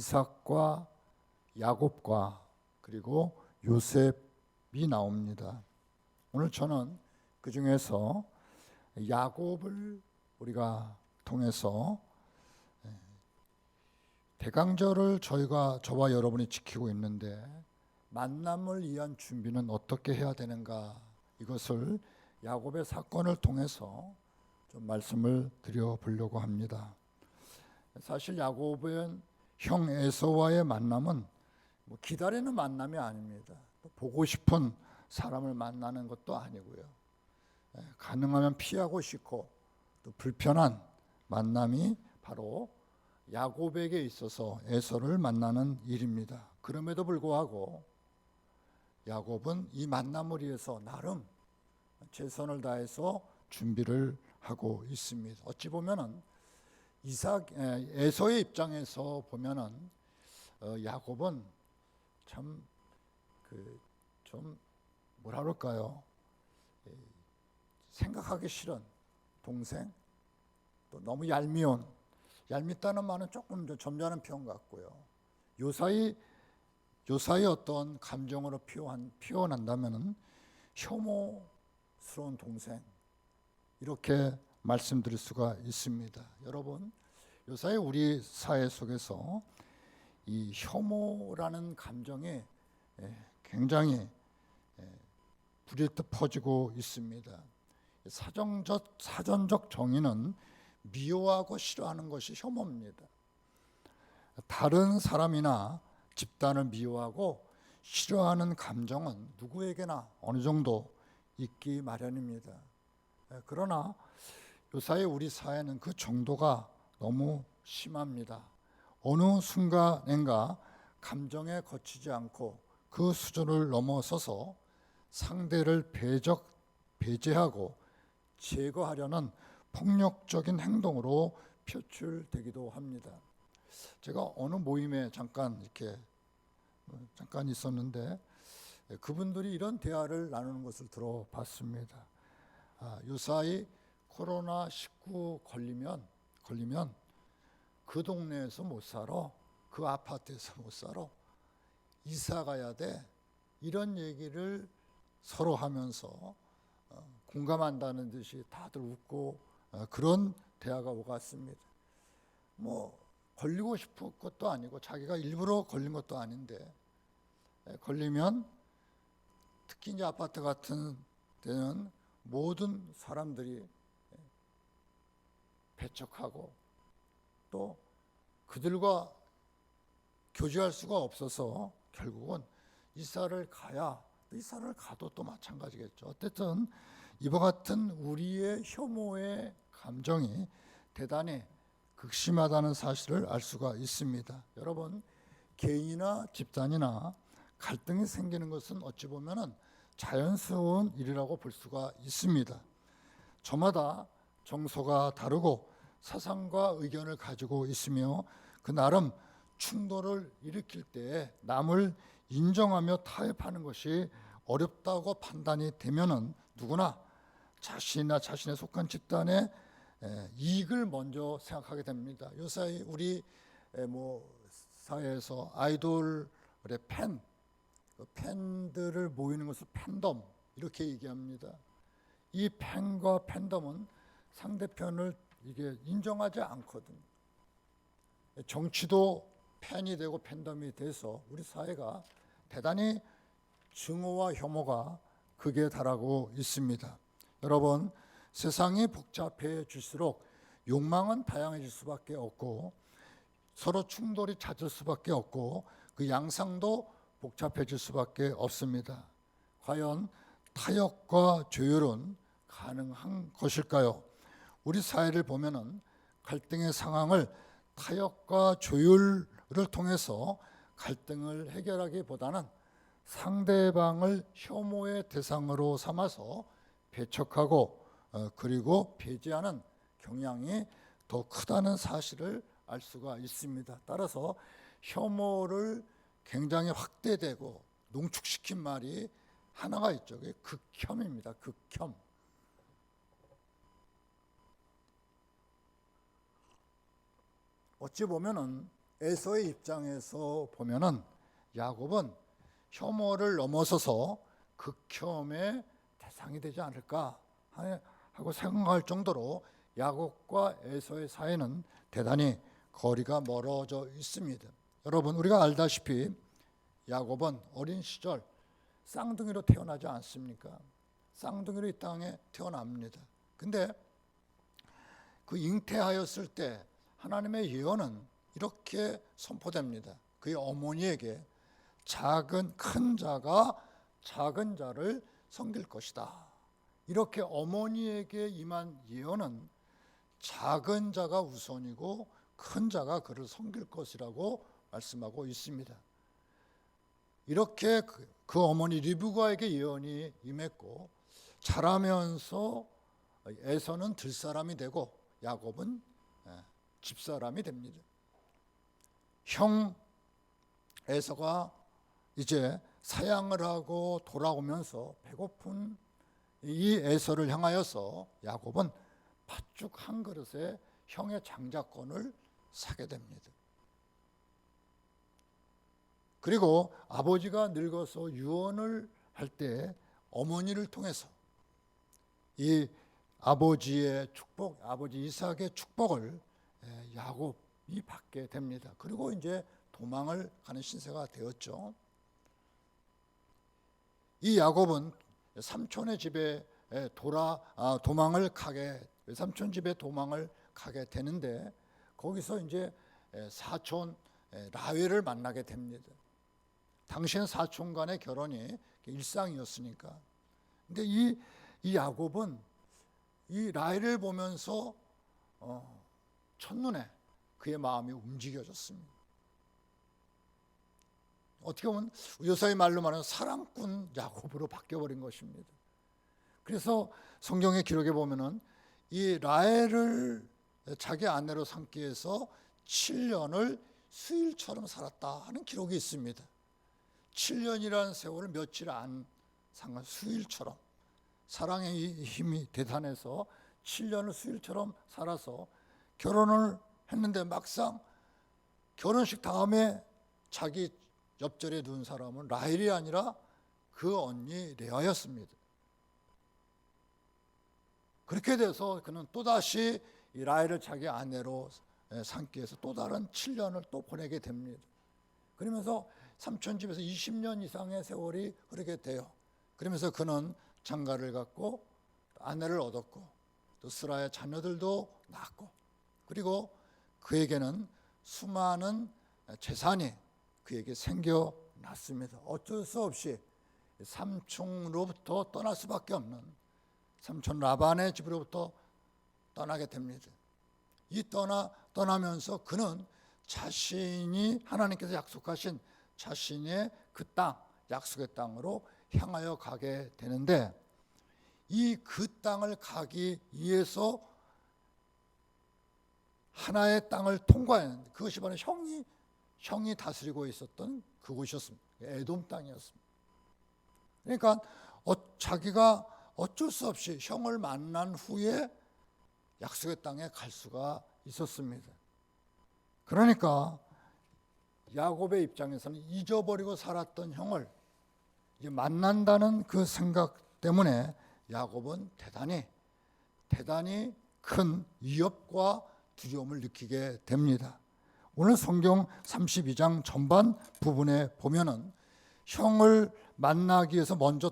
이삭과 야곱과 그리고 요셉이 나옵니다. 오늘 저는 그 중에서 야곱을 우리가 통해서 대강절을 저와 여러분이 지키고 있는데 만남을 위한 준비는 어떻게 해야 되는가, 이것을 야곱의 사건을 통해서 좀 말씀을 드려보려고 합니다. 사실 야곱의 형 에서와의 만남은 기다리는 만남이 아닙니다. 보고 싶은 사람을 만나는 것도 아니고요. 가능하면 피하고 싶고 또 불편한 만남이 바로 야곱에게 있어서 에서를 만나는 일입니다. 그럼에도 불구하고 야곱은 이 만남을 위해서 나름 최선을 다해서 준비를 하고 있습니다. 어찌 보면은 에서의 입장에서 보면은 야곱은 참 좀 뭐라 그럴까요? 생각하기 싫은 동생, 또 너무 얄밉다는 말은 조금 더 점잖은 표현 같고요. 요사이 어떤 감정으로 표현한다면은 혐오스러운 동생, 이렇게 말씀드릴 수가 있습니다. 여러분, 요사이 우리 사회 속에서 이 혐오라는 감정이 굉장히 불일듯 퍼지고 있습니다. 사전적 정의는 미워하고 싫어하는 것이 혐오입니다. 다른 사람이나 집단을 미워하고 싫어하는 감정은 누구에게나 어느 정도 있기 마련입니다. 그러나 요사이 우리 사회는 그 정도가 너무 심합니다. 어느 순간인가 감정에 거치지 않고 그 수준을 넘어서서 상대를 배제하고 제거하려는 폭력적인 행동으로 표출되기도 합니다. 제가 어느 모임에 잠깐 있었는데 그분들이 이런 대화를 나누는 것을 들어봤습니다. 요사이 코로나19 걸리면 그 동네에서 못 살아, 그 아파트에서 못 살아, 이사 가야 돼, 이런 얘기를 서로 하면서 공감한다는 듯이 다들 웃고 그런 대화가 오갔습니다. 걸리고 싶은 것도 아니고 자기가 일부러 걸린 것도 아닌데 걸리면 특히 이제 아파트 같은 데는 모든 사람들이 배척하고 또 그들과 교제할 수가 없어서 결국은 이사를 가도 또 마찬가지겠죠. 어쨌든 이와 같은 우리의 혐오의 감정이 대단히 극심하다는 사실을 알 수가 있습니다. 여러분, 개인이나 집단이나 갈등이 생기는 것은 어찌 보면은 자연스러운 일이라고 볼 수가 있습니다. 저마다 정서가 다르고 사상과 의견을 가지고 있으며 그 나름 충돌을 일으킬 때 남을 인정하며 타협하는 것이 어렵다고 판단이 되면은 누구나 자신의 속한 집단의 이익을 먼저 생각하게 됩니다. 요새 우리 사회에서 아이돌의 팬들을 모이는 것을 팬덤 이렇게 얘기합니다. 이 팬과 팬덤은 상대편을 이게 인정하지 않거든. 정치도 팬이 되고 팬덤이 돼서 우리 사회가 대단히 증오와 혐오가 극에 달하고 있습니다. 여러분, 세상이 복잡해질수록 욕망은 다양해질 수밖에 없고 서로 충돌이 잦을 수밖에 없고 그 양상도 복잡해질 수밖에 없습니다. 과연 타협과 조율은 가능한 것일까요? 우리 사회를 보면은 갈등의 상황을 타협과 조율을 통해서 갈등을 해결하기보다는 상대방을 혐오의 대상으로 삼아서 배척하고 그리고 배제하는 경향이 더 크다는 사실을 알 수가 있습니다. 따라서 혐오를 굉장히 확대되고 농축시킨 말이 하나가 있죠. 그게 극혐입니다. 극혐. 어찌 보면은 에서의 입장에서 보면은 야곱은 혐오를 넘어서서 극혐의 대상이 되지 않을까 하고 생각할 정도로 야곱과 에서의 사이는 대단히 거리가 멀어져 있습니다. 여러분, 우리가 알다시피 야곱은 어린 시절 쌍둥이로 태어나지 않습니까? 쌍둥이로 이 땅에 태어납니다. 근데 그 잉태하였을 때 하나님의 예언은 이렇게 선포됩니다. 그의 어머니에게 큰 자가 작은 자를 섬길 것이다. 이렇게 어머니에게 임한 예언은 작은 자가 우선이고 큰 자가 그를 섬길 것이라고 말씀하고 있습니다. 이렇게 그 어머니 리브가에게 예언이 임했고, 자라면서 에서는 들사람이 되고 야곱은 집사람이 됩니다. 형 에서가 이제 사양을 하고 돌아오면서 배고픈 이 에서를 향하여서 야곱은 팥죽 한 그릇에 형의 장자권을 사게 됩니다. 그리고 아버지가 늙어서 유언을 할 때 어머니를 통해서 이 아버지의 축복, 아버지 이삭의 축복을 야곱이 받게 됩니다. 그리고 이제 도망을 가는 신세가 되었죠. 이 야곱은 삼촌의 집에 삼촌 집에 도망을 가게 되는데, 거기서 이제 사촌 라헬을 만나게 됩니다. 당시엔 사촌 간의 결혼이 일상이었으니까. 근데 이 야곱은 이 라헬을 보면서 첫눈에 그의 마음이 움직여졌습니다. 어떻게 보면 요사의 말로 말하는 사랑꾼 야곱으로 바뀌어버린 것입니다. 그래서 성경의 기록에 보면은 이 라헬을 자기 아내로 삼기 위해서 7년을 수일처럼 살았다 하는 기록이 있습니다. 7년이라는 세월을 며칠 안 상한 수일처럼, 사랑의 힘이 대단해서 7년을 수일처럼 살아서 결혼을 했는데, 막상 결혼식 다음에 자기 옆자리에 누운 사람은 라헬이 아니라 그 언니 레아였습니다. 그렇게 돼서 그는 또다시 이 라헬을 자기 아내로 삼기 위해서 또 다른 7년을 또 보내게 됩니다. 그러면서 삼촌 집에서 20년 이상의 세월이 흐르게 돼요. 그러면서 그는 장가를 갔고 아내를 얻었고 또 스라의 자녀들도 낳았고, 그리고 그에게는 수많은 재산이 그에게 생겨났습니다. 어쩔 수 없이 삼촌으로부터 떠날 수밖에 없는, 삼촌 라반의 집으로부터 떠나게 됩니다. 이 떠나면서 그는 자신이 하나님께서 약속하신 자신의 그 땅, 약속의 땅으로 향하여 가게 되는데, 이 그 땅을 가기 위해서 하나의 땅을 통과했는데, 그것이 바로 형이 다스리고 있었던 그곳이었습니다. 에돔 땅이었습니다. 그러니까 자기가 어쩔 수 없이 형을 만난 후에 약속의 땅에 갈 수가 있었습니다. 그러니까 야곱의 입장에서는 잊어버리고 살았던 형을 이제 만난다는 그 생각 때문에 야곱은 대단히 큰 위협과 두려움을 느끼게 됩니다. 오늘 성경 32장 전반 부분에 보면은 형을 만나기 위해서 먼저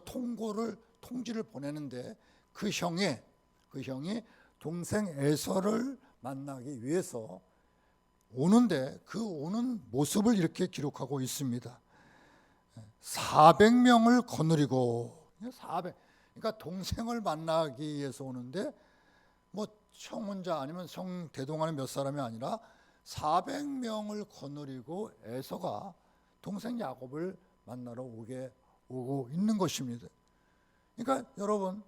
통지를 보내는데, 그 형이 동생 에서를 만나기 위해서 오는데, 그 오는 모습을 이렇게 기록하고 있습니다. 400명을 거느리고, 그러니까 동생을 만나기 위해서 오는데, 뭐 형 혼자 아니면 형 대동하는 몇 사람이 아니라 400명을 거느리고 에서가 동생 야곱을 만나러 오고 있는 것입니다. 그러니까 여러분,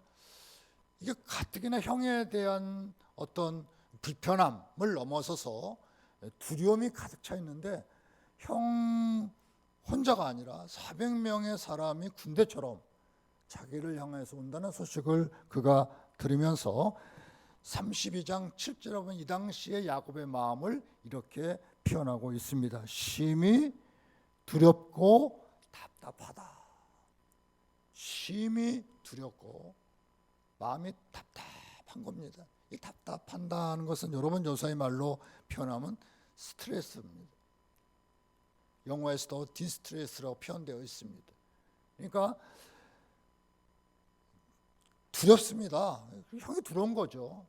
이게 가뜩이나 형에 대한 어떤 불편함을 넘어서서 두려움이 가득 차 있는데, 형 혼자가 아니라 400명의 사람이 군대처럼 자기를 향해서 온다는 소식을 그가 들으면서 32장 7절에 보면 이 당시에 야곱의 마음을 이렇게 표현하고 있습니다. 심히 두렵고 답답하다. 심히 두렵고 마음이 답답한 겁니다. 이 답답한다는 것은 여러분 요사의 말로 표현하면 스트레스입니다. 영어에서도 디스트레스라고 표현되어 있습니다. 그러니까 두렵습니다. 형이 두려운 거죠.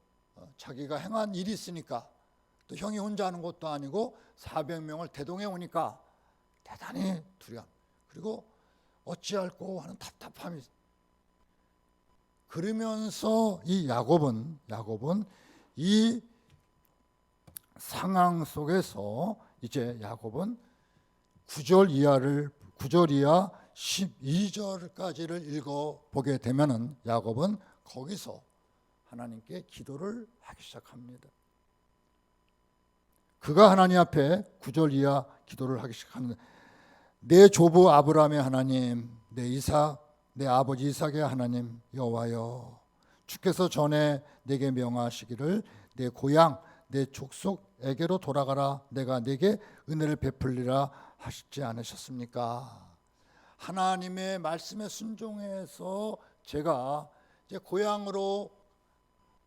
자기가 행한 일이 있으니까, 또 형이 혼자 하는 것도 아니고 400명을 대동해 오니까 대단히 두려움, 그리고 어찌할꼬 하는 답답함이. 그러면서 이 야곱은 이 상황 속에서 이제 야곱은 9절 이하 12절까지를 읽어보게 되면은 야곱은 거기서 하나님께 기도를 하기 시작합니다. 그가 하나님 앞에 9절 이하 기도를 하기 시작하는데, 내 조부 아브라함의 하나님, 내 아버지 이삭의 하나님 여호와여, 주께서 전에 내게 명하시기를 내 고향 내 족속에게로 돌아가라, 내가 내게 은혜를 베풀리라 하시지 않으셨습니까? 하나님의 말씀에 순종해서 제가 이제 고향으로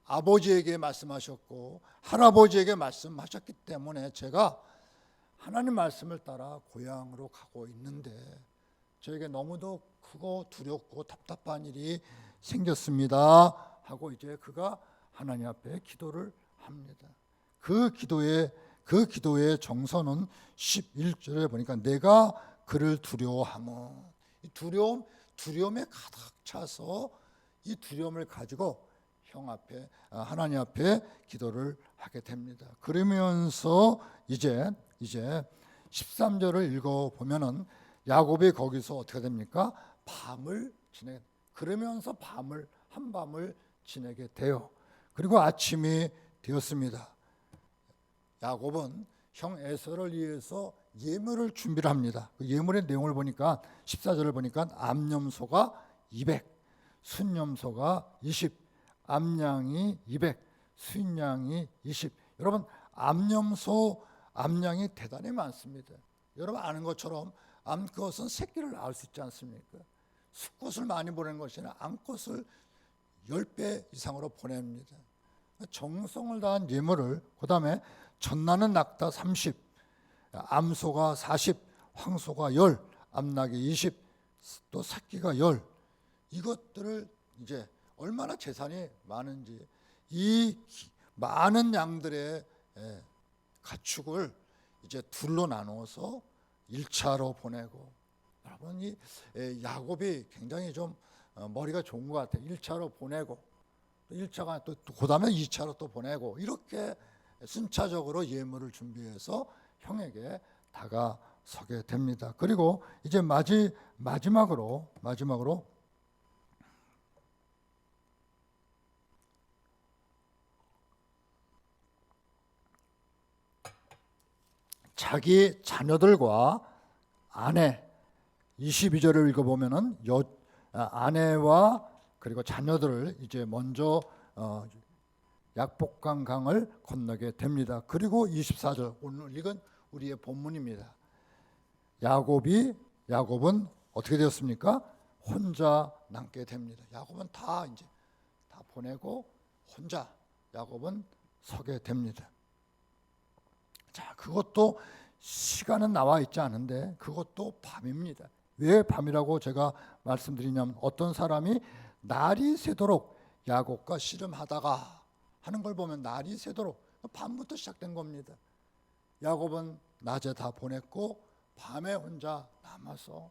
아버지에게 말씀하셨고 할아버지에게 말씀하셨기 때문에 제가 하나님 말씀을 따라 고향으로 가고 있는데 저에게 너무도 크고 두렵고 답답한 일이 생겼습니다 하고 이제 그가 하나님 앞에 기도를 합니다. 그 기도의 정서는 11절에 보니까 내가 그를 두려워함은, 이 두려움에 가득 차서 이 두려움을 가지고 하나님 앞에 기도를 하게 됩니다. 그러면서 이제 13절을 읽어보면은 야곱이 거기서 어떻게 됩니까? 그러면서 한밤을 지내게 돼요. 그리고 아침이 되었습니다. 야곱은 형 에서를 위해서 예물을 준비를 합니다. 그 예물의 내용을 보니까 14절을 보니까 암염소가 200, 순염소가 20, 암양이 200, 순양이 20. 여러분 암양이 대단히 많습니다. 여러분 아는 것처럼 암컷은 새끼를 낳을 수 있지 않습니까? 수컷을 많이 보내는 것이 아니라 암컷을 10배 이상으로 보냅니다. 정성을 다한 예물을, 그 다음에 젖나는 낙타 30, 암소가 40, 황소가 10, 암낙이 20, 또 새끼가 10. 이것들을 이제 얼마나 재산이 많은지, 이 많은 양들의 가축을 이제 둘로 나누어서 1차로 보내고, 여러분 이 야곱이 굉장히 좀 머리가 좋은 것 같아요. 1차로 보내고 1차가 또 그다음에 2차로 또 보내고, 이렇게 순차적으로 예물을 준비해서 형에게 다가서게 됩니다. 그리고 이제 마지막으로 자기 자녀들과 아내, 22절을 읽어보면은 아내와 그리고 자녀들을 이제 먼저 약복강 강을 건너게 됩니다. 그리고 24절, 오늘 읽은 우리의 본문입니다. 야곱은 어떻게 되었습니까? 혼자 남게 됩니다. 야곱은 다 보내고 혼자 야곱은 서게 됩니다. 자, 그것도 시간은 나와 있지 않은데 그것도 밤입니다. 왜 밤이라고 제가 말씀드리냐면, 어떤 사람이 날이 새도록 야곱과 씨름하다가 하는 걸 보면 날이 새도록 밤부터 시작된 겁니다. 야곱은 낮에 다 보냈고 밤에 혼자 남아서,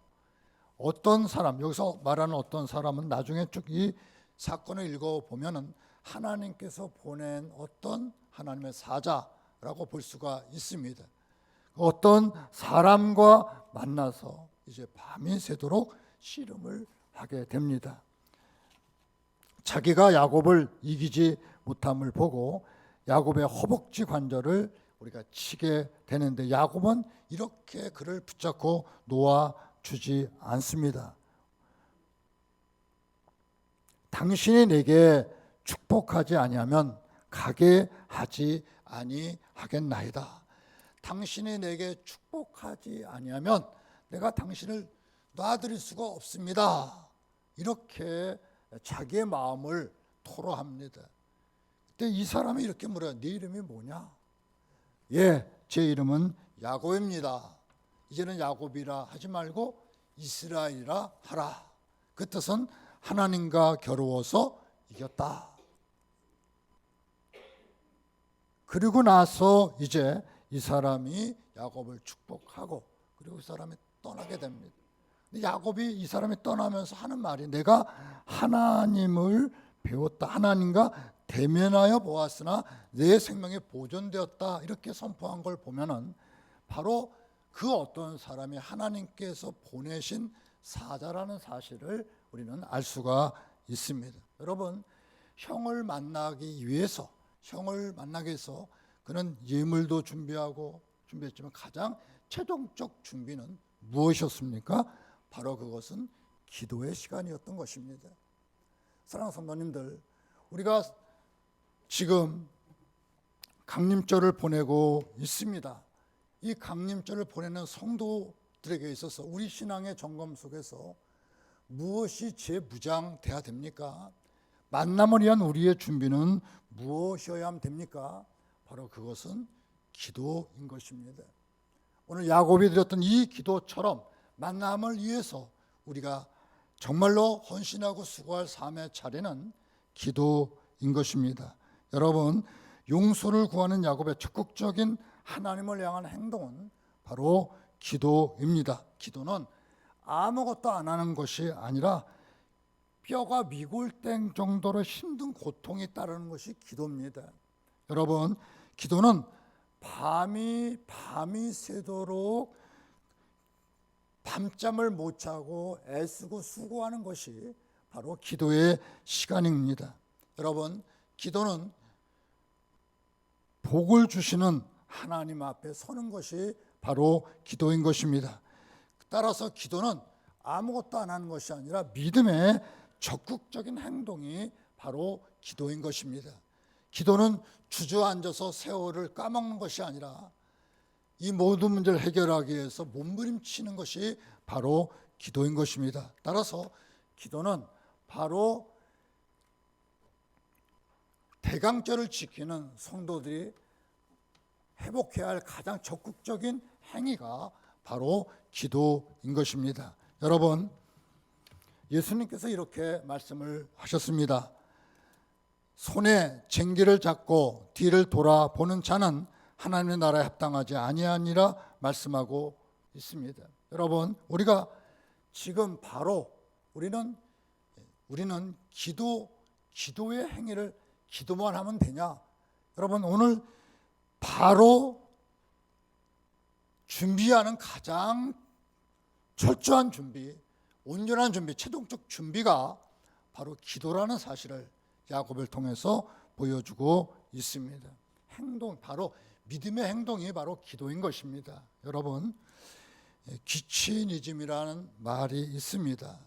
어떤 사람, 여기서 말하는 어떤 사람은 나중에 쭉 이 사건을 읽어보면은 하나님께서 보낸 어떤 하나님의 사자라고 볼 수가 있습니다. 어떤 사람과 만나서 이제 밤이 새도록 씨름을 하게 됩니다. 자기가 야곱을 이기지 못함을 보고 야곱의 허벅지 관절을 우리가 치게 되는데, 야곱은 이렇게 그를 붙잡고 놓아주지 않습니다. 당신이 내게 축복하지 아니하면 가게 하지 아니하겠나이다. 당신이 내게 축복하지 아니하면 내가 당신을 놔드릴 수가 없습니다. 이렇게 자기의 마음을 토로합니다. 그때 이 사람이 이렇게 물어요. 네 이름이 뭐냐? 예, 제 이름은 야곱입니다. 이제는 야곱이라 하지 말고 이스라엘이라 하라. 그 뜻은 하나님과 겨루어서 이겼다. 그리고 나서 이제 이 사람이 야곱을 축복하고 그리고 이 사람이 떠나게 됩니다. 야곱이 이 사람이 떠나면서 하는 말이 내가 하나님을 배웠다. 하나님과 대면하여 보았으나 내 생명이 보존되었다. 이렇게 선포한 걸 보면은 바로 그 어떤 사람이 하나님께서 보내신 사자라는 사실을 우리는 알 수가 있습니다. 여러분, 형을 만나기 위해서 그는 예물도 준비했지만 가장 최종적 준비는 무엇이었습니까? 바로 그것은 기도의 시간이었던 것입니다. 사랑하는 성도님들, 우리가 지금 강림절을 보내고 있습니다. 이 강림절을 보내는 성도들에게 있어서 우리 신앙의 점검 속에서 무엇이 재무장돼야 됩니까? 만남을 위한 우리의 준비는 무엇이어야 됩니까? 바로 그것은 기도인 것입니다. 오늘 야곱이 드렸던 이 기도처럼 만남을 위해서 우리가 정말로 헌신하고 수고할 삶의 차례는 기도인 것입니다. 여러분, 용서를 구하는 야곱의 적극적인 하나님을 향한 행동은 바로 기도입니다. 기도는 아무것도 안 하는 것이 아니라 뼈가 미골땡 정도로 힘든 고통이 따르는 것이 기도입니다. 여러분, 기도는 밤이 새도록 밤잠을 못 자고 애쓰고 수고하는 것이 바로 기도의 시간입니다. 여러분, 기도는 복을 주시는 하나님 앞에 서는 것이 바로 기도인 것입니다. 따라서 기도는 아무것도 안 하는 것이 아니라 믿음의 적극적인 행동이 바로 기도인 것입니다. 기도는 주저앉아서 세월을 까먹는 것이 아니라 이 모든 문제를 해결하기 위해서 몸부림치는 것이 바로 기도인 것입니다. 따라서 기도는 바로 대강절을 지키는 성도들이 회복해야 할 가장 적극적인 행위가 바로 기도인 것입니다. 여러분, 예수님께서 이렇게 말씀을 하셨습니다. 손에 쟁기를 잡고 뒤를 돌아보는 자는 하나님의 나라에 합당하지 아니하니라 말씀하고 있습니다. 여러분, 우리가 지금 바로 우리는 기도의 행위를 기도만 하면 되냐? 여러분, 오늘 바로 준비하는 가장 철저한 준비, 온전한 준비, 최종적 준비가 바로 기도라는 사실을 야곱을 통해서 보여주고 있습니다. 행동, 바로 믿음의 행동이 바로 기도인 것입니다. 여러분, 기치니즘이라는 말이 있습니다.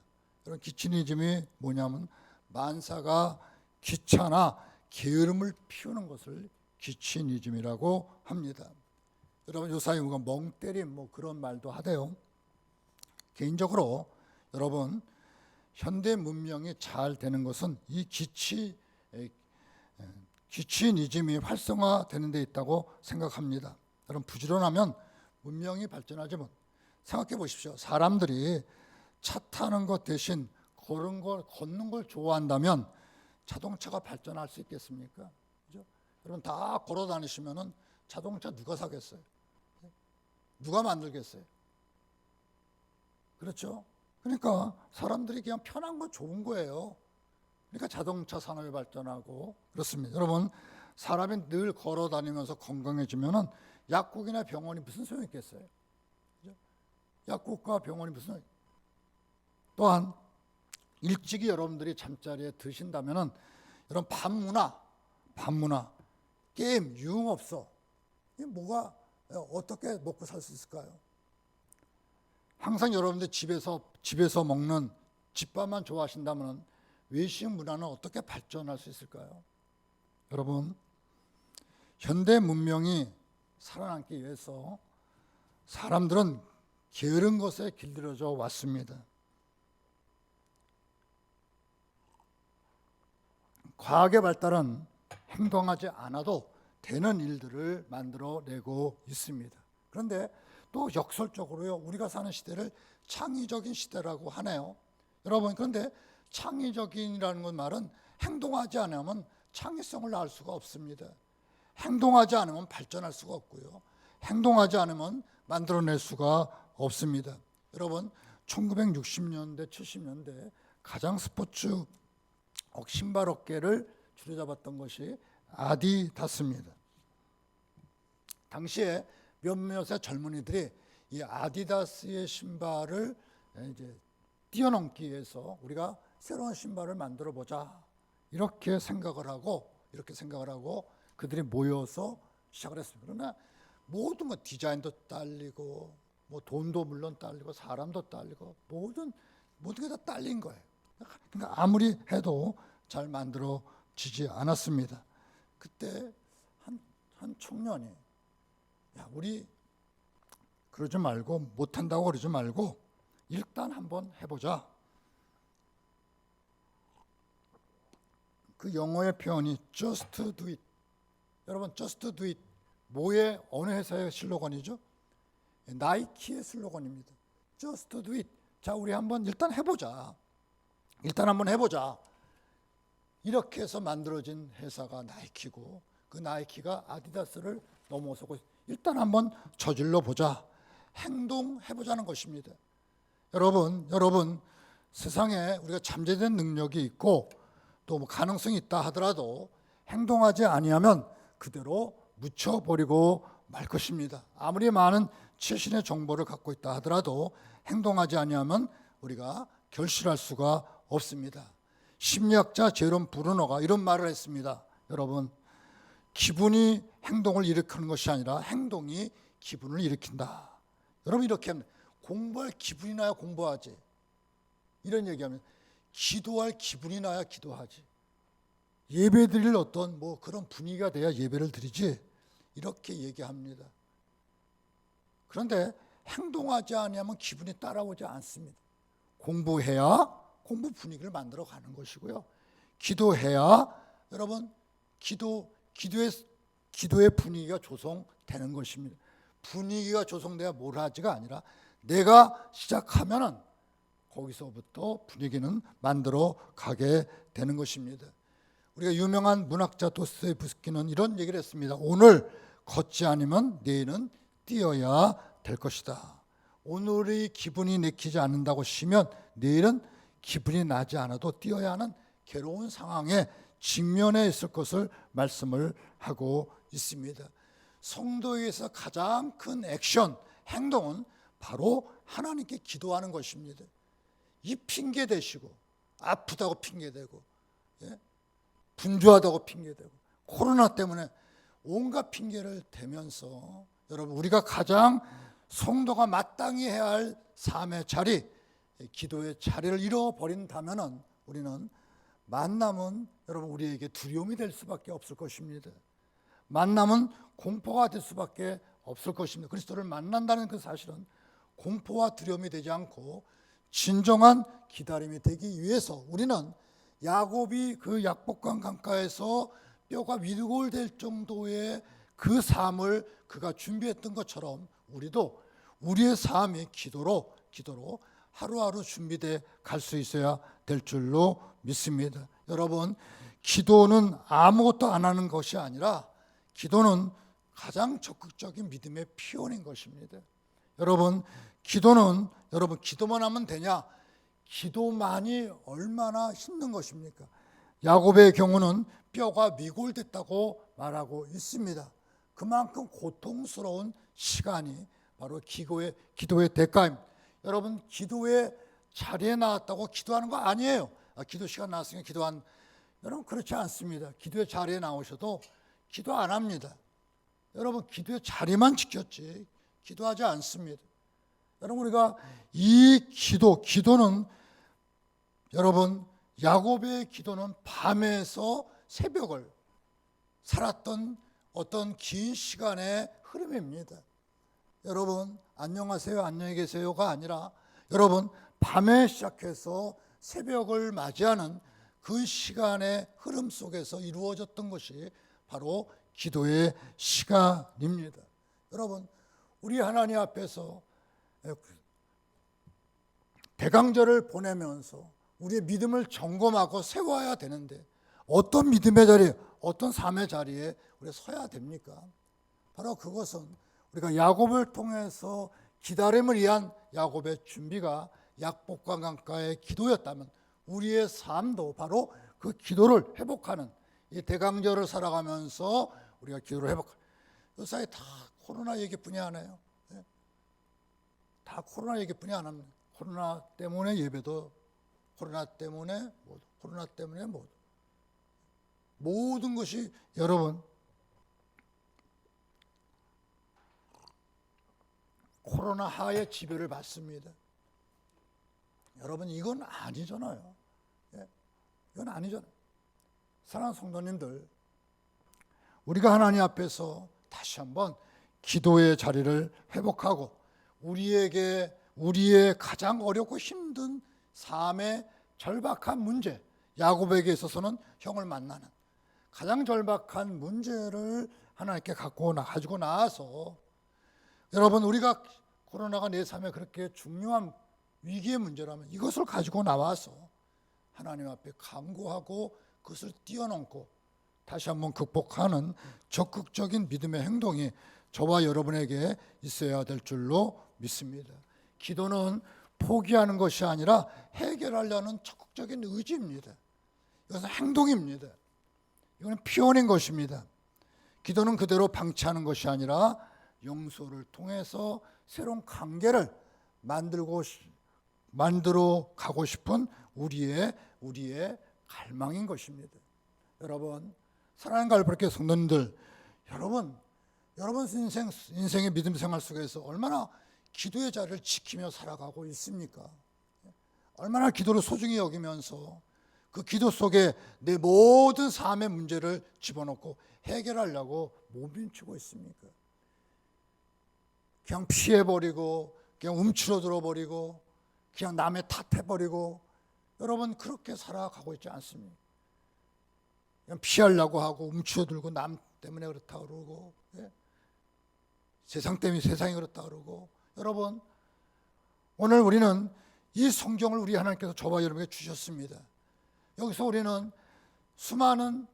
여러분, 기치니즘이 뭐냐면 만사가 귀찮아 게으름을 피우는 것을 기치니즘이라고 합니다. 여러분, 요사이 우리가 멍때림 그런 말도 하대요. 개인적으로 여러분, 현대 문명이 잘 되는 것은 이 기치니즘이 활성화되는 데 있다고 생각합니다. 여러분, 부지런하면 문명이 발전하지만 생각해 보십시오. 사람들이 차 타는 것 대신 걷는 걸 좋아한다면 자동차가 발전할 수 있겠습니까? 그죠? 여러분, 다 걸어 다니시면은 자동차 누가 사겠어요? 누가 만들겠어요? 그렇죠? 그러니까 사람들이 그냥 편한 거 좋은 거예요. 그러니까 자동차 산업이 발전하고 그렇습니다. 여러분, 사람이 늘 걸어 다니면서 건강해지면은 약국이나 병원이 무슨 소용이 있겠어요? 그죠? 약국과 병원이 무슨 소용이? 또한 일찍이 여러분들이 잠자리에 드신다면은 여러분, 밤문화, 게임, 유흥업소, 이게 뭐가 어떻게 먹고 살 수 있을까요? 항상 여러분들 집에서 먹는 집밥만 좋아하신다면 외식 문화는 어떻게 발전할 수 있을까요? 여러분, 현대 문명이 살아남기 위해서 사람들은 게으른 것에 길들여져 왔습니다. 과학의 발달은 행동하지 않아도 되는 일들을 만들어내고 있습니다. 그런데 또 역설적으로요, 우리가 사는 시대를 창의적인 시대라고 하네요. 여러분, 그런데 창의적인이라는 건 말은 행동하지 않으면 창의성을 낳을 수가 없습니다. 행동하지 않으면 발전할 수가 없고요. 행동하지 않으면 만들어낼 수가 없습니다. 여러분, 1960년대, 70년대 가장 스포츠 신발 업계를 주류잡았던 것이 아디다스입니다. 당시에 몇몇의 젊은이들이 이 아디다스의 신발을 이제 뛰어넘기 위해서 우리가 새로운 신발을 만들어 보자 이렇게 생각을 하고 그들이 모여서 시작을 했습니다. 그러나 모든 것 디자인도 딸리고 뭐 돈도 물론 딸리고 사람도 딸리고 모든 게 다 딸린 거예요. 그러니까 아무리 해도 잘 만들어지지 않았습니다. 그때 한 청년이 야, 우리 그러지 말고 못한다고 그러지 말고 일단 한번 해보자. 그 영어의 표현이 just do it. 여러분, just do it 뭐의 어느 회사의 슬로건이죠? 나이키의 슬로건입니다. just do it. 자, 우리 한번 일단 해보자. 이렇게 해서 만들어진 회사가 나이키고 그 나이키가 아디다스를 넘어서고 일단 한번 저질러 보자. 행동해보자는 것입니다. 여러분 세상에 우리가 잠재된 능력이 있고 또 뭐 가능성이 있다 하더라도 행동하지 아니하면 그대로 묻혀버리고 말 것입니다. 아무리 많은 최신의 정보를 갖고 있다 하더라도 행동하지 아니하면 우리가 결실할 수가 없습니다. 심리학자 제롬 브루너가 이런 말을 했습니다. 여러분, 기분이 행동을 일으키는 것이 아니라 행동이 기분을 일으킨다. 여러분, 이렇게 합니다. 공부할 기분이 나야 공부하지. 이런 얘기하면 기도할 기분이 나야 기도하지. 예배 드릴 어떤 뭐 그런 분위기가 돼야 예배를 드리지. 이렇게 얘기합니다. 그런데 행동하지 않으면 기분이 따라오지 않습니다. 공부해야 공부 분위기를 만들어 가는 것이고요. 기도해야 여러분 기도의 분위기가 조성되는 것입니다. 분위기가 조성돼야 뭘 하지가 아니라 내가 시작하면은 거기서부터 분위기는 만들어 가게 되는 것입니다. 우리가 유명한 문학자 도스토옙스키는 이런 얘기를 했습니다. 오늘 걷지 않으면 내일은 뛰어야 될 것이다. 오늘의 기분이 내키지 않는다고 쉬면 내일은 기분이 나지 않아도 뛰어야 하는 괴로운 상황에 직면해 있을 것을 말씀을 하고 있습니다. 성도에게서 가장 큰 액션, 행동은 바로 하나님께 기도하는 것입니다. 이 핑계 대시고 아프다고 핑계대고 분주하다고 핑계대고 코로나 때문에 온갖 핑계를 대면서 여러분 우리가 가장 성도가 마땅히 해야 할 삶의 자리, 기도의 자리를 잃어버린다면 우리는 만남은 여러분 우리에게 두려움이 될 수밖에 없을 것입니다. 만남은 공포가 될 수밖에 없을 것입니다. 그리스도를 만난다는 그 사실은 공포와 두려움이 되지 않고 진정한 기다림이 되기 위해서 우리는 야곱이 그 약복강 강가에서 뼈가 위골될 정도의 그 삶을 그가 준비했던 것처럼 우리도 우리의 삶이 기도로 하루하루 준비돼 갈 수 있어야 될 줄로 믿습니다. 여러분, 기도는 아무것도 안 하는 것이 아니라 기도는 가장 적극적인 믿음의 표현인 것입니다. 여러분, 기도만 하면 되냐? 기도만이 얼마나 힘든 것입니까? 야곱의 경우는 뼈가 미골됐다고 말하고 있습니다. 그만큼 고통스러운 시간이 바로 기도의 대가입니다. 여러분, 기도의 자리에 나왔다고 기도하는 거 아니에요. 기도 시간 나왔으니까 여러분, 그렇지 않습니다. 기도의 자리에 나오셔도 기도 안 합니다. 여러분, 기도의 자리만 지켰지 기도하지 않습니다. 여러분, 우리가 이 기도는 여러분 야곱의 기도는 밤에서 새벽을 살았던 어떤 긴 시간의 흐름입니다. 여러분 안녕하세요, 안녕히 계세요가 아니라 여러분 밤에 시작해서 새벽을 맞이하는 그 시간의 흐름 속에서 이루어졌던 것이 바로 기도의 시간입니다. 여러분 우리 하나님 앞에서 대강절을 보내면서 우리의 믿음을 점검하고 세워야 되는데 어떤 믿음의 자리에, 어떤 삶의 자리에 우리가 서야 됩니까? 바로 그것은 우리가 야곱을 통해서 기다림을 위한 야곱의 준비가 약복과 강가의 기도였다면 우리의 삶도 바로 그 기도를 회복하는 이 대강절을 살아가면서 우리가 기도를 회복하는, 요사이 다 코로나 얘기뿐이 안 해요. 다 코로나 얘기뿐이 안 합니다. 코로나 때문에 예배도, 코로나 때문에 모든 것이 여러분 코로나 하에 지배를 받습니다. 여러분 이건 아니잖아요. 이건 아니잖아요. 사랑하는 성도님들, 우리가 하나님 앞에서 다시 한번 기도의 자리를 회복하고 우리의 가장 어렵고 힘든 삶의 절박한 문제, 야곱에게 있어서는 형을 만나는 가장 절박한 문제를 하나님께 가지고 나와서, 여러분 우리가 코로나가 내 삶에 그렇게 중요한 위기의 문제라면 이것을 가지고 나와서 하나님 앞에 간구하고 그것을 뛰어넘고 다시 한번 극복하는 적극적인 믿음의 행동이 저와 여러분에게 있어야 될 줄로 믿습니다. 기도는 포기하는 것이 아니라 해결하려는 적극적인 의지입니다. 이것은 행동입니다. 이거는 피워낸 것입니다. 기도는 그대로 방치하는 것이 아니라 용서를 통해서 새로운 관계를 만들어 가고 싶은 우리의 갈망인 것입니다. 여러분, 사랑하는 갈보리교 성도님들, 여러분 인생의 믿음 생활 속에서 얼마나 기도의 자리를 지키며 살아가고 있습니까? 얼마나 기도를 소중히 여기면서 그 기도 속에 내 모든 삶의 문제를 집어넣고 해결하려고 몸부림치고 있습니까? 그냥 피해버리고 그냥 움츠러들어버리고 그냥 남의 탓해버리고, 여러분 그렇게 살아가고 있지 않습니까? 그냥 피하려고 하고 움츠러들고 남 때문에 그렇다 그러고, 세상 때문에 세상이 그렇다 그러고. 여러분 오늘 우리는 이 성경을 우리 하나님께서 저와 여러분에게 주셨습니다. 여기서 우리는 수많은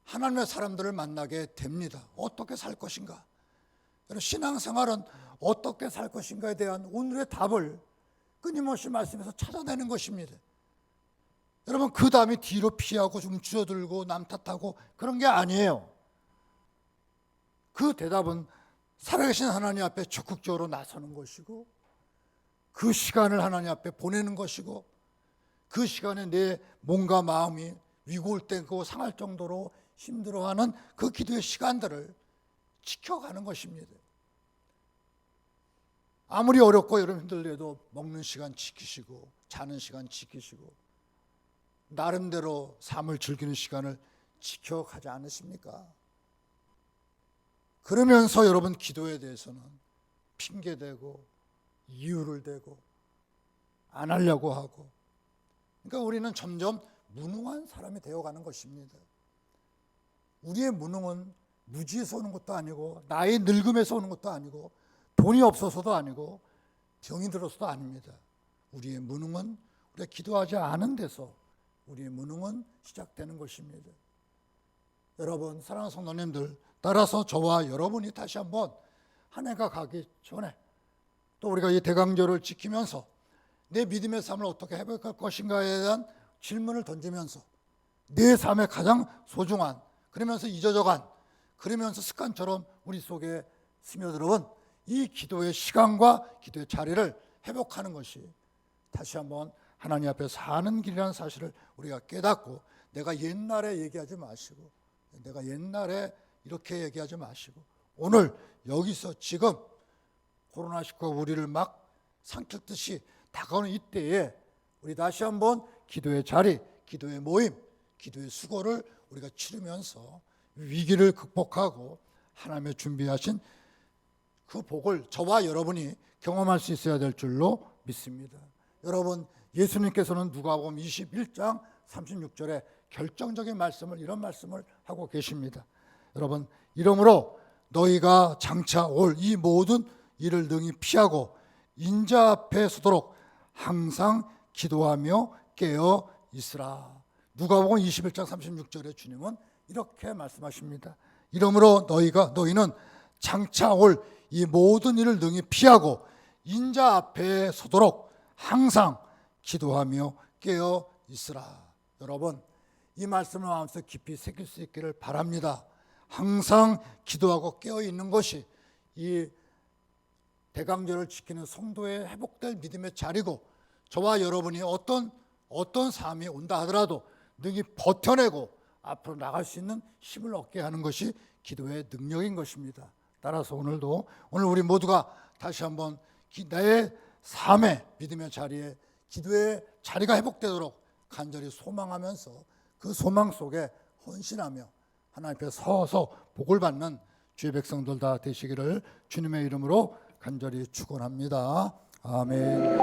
하나님의 사람들을 만나게 됩니다. 어떻게 살 것인가? 신앙생활은 어떻게 살 것인가에 대한 오늘의 답을 끊임없이 말씀에서 찾아내는 것입니다. 여러분 그 다음에 뒤로 피하고 좀 줄어들고 남 탓하고 그런 게 아니에요. 그 대답은 살아계신 하나님 앞에 적극적으로 나서는 것이고, 그 시간을 하나님 앞에 보내는 것이고, 그 시간에 내 몸과 마음이 위골되고 상할 정도로 힘들어하는 그 기도의 시간들을 지켜가는 것입니다. 아무리 어렵고 여러분 힘들더라도 먹는 시간 지키시고 자는 시간 지키시고 나름대로 삶을 즐기는 시간을 지켜가지 않으십니까? 그러면서 여러분 기도에 대해서는 핑계대고 이유를 대고 안 하려고 하고, 그러니까 우리는 점점 무능한 사람이 되어가는 것입니다. 우리의 무능은 무지에서 오는 것도 아니고 나이 늙음에서 오는 것도 아니고 돈이 없어서도 아니고 병이 들어서도 아닙니다. 우리의 무능은 우리가 기도하지 않은 데서 우리의 무능은 시작되는 것입니다. 여러분 사랑하는 성도님들, 따라서 저와 여러분이 다시 한번 한 해가 가기 전에 또 우리가 이 대강절을 지키면서 내 믿음의 삶을 어떻게 회복할 것인가에 대한 질문을 던지면서 내 삶의 가장 소중한, 그러면서 잊어져간, 그러면서 습관처럼 우리 속에 스며들어온 이 기도의 시간과 기도의 자리를 회복하는 것이 다시 한번 하나님 앞에 사는 길이라는 사실을 우리가 깨닫고, 내가 옛날에 얘기하지 마시고 내가 옛날에 이렇게 얘기하지 마시고 오늘 여기서 지금 코로나19가 우리를 막 삼켰듯이 다가오는 이때에 우리 다시 한번 기도의 자리, 기도의 모임, 기도의 수고를 우리가 치르면서 위기를 극복하고 하나님의 준비하신 그 복을 저와 여러분이 경험할 수 있어야 될 줄로 믿습니다. 여러분, 예수님께서는 누가복음 21장 36절에 결정적인 말씀을, 이런 말씀을 하고 계십니다. 여러분, 이러므로 너희가 장차 올 이 모든 일을 능히 피하고 인자 앞에 서도록 항상 기도하며 깨어 있으라. 누가복음 21장 36절에 주님은 이렇게 말씀하십니다. 이러므로 너희는 장차 올 이 모든 일을 능히 피하고 인자 앞에 서도록 항상 기도하며 깨어 있으라. 여러분, 이 말씀을 마음속에 깊이 새길 수 있기를 바랍니다. 항상 기도하고 깨어 있는 것이 이 대강절을 지키는 성도의 회복될 믿음의 자리고, 저와 여러분이 어떤 삶이 온다 하더라도 능히 버텨내고 앞으로 나갈 수 있는 힘을 얻게 하는 것이 기도의 능력인 것입니다. 따라서 오늘 우리 모두가 다시 한번 나의 삶의 믿음의 자리에, 기도의 자리가 회복되도록 간절히 소망하면서 그 소망 속에 헌신하며 하나님 앞에 서서 복을 받는 주의 백성들 다 되시기를 주님의 이름으로 간절히 축원합니다. 아멘.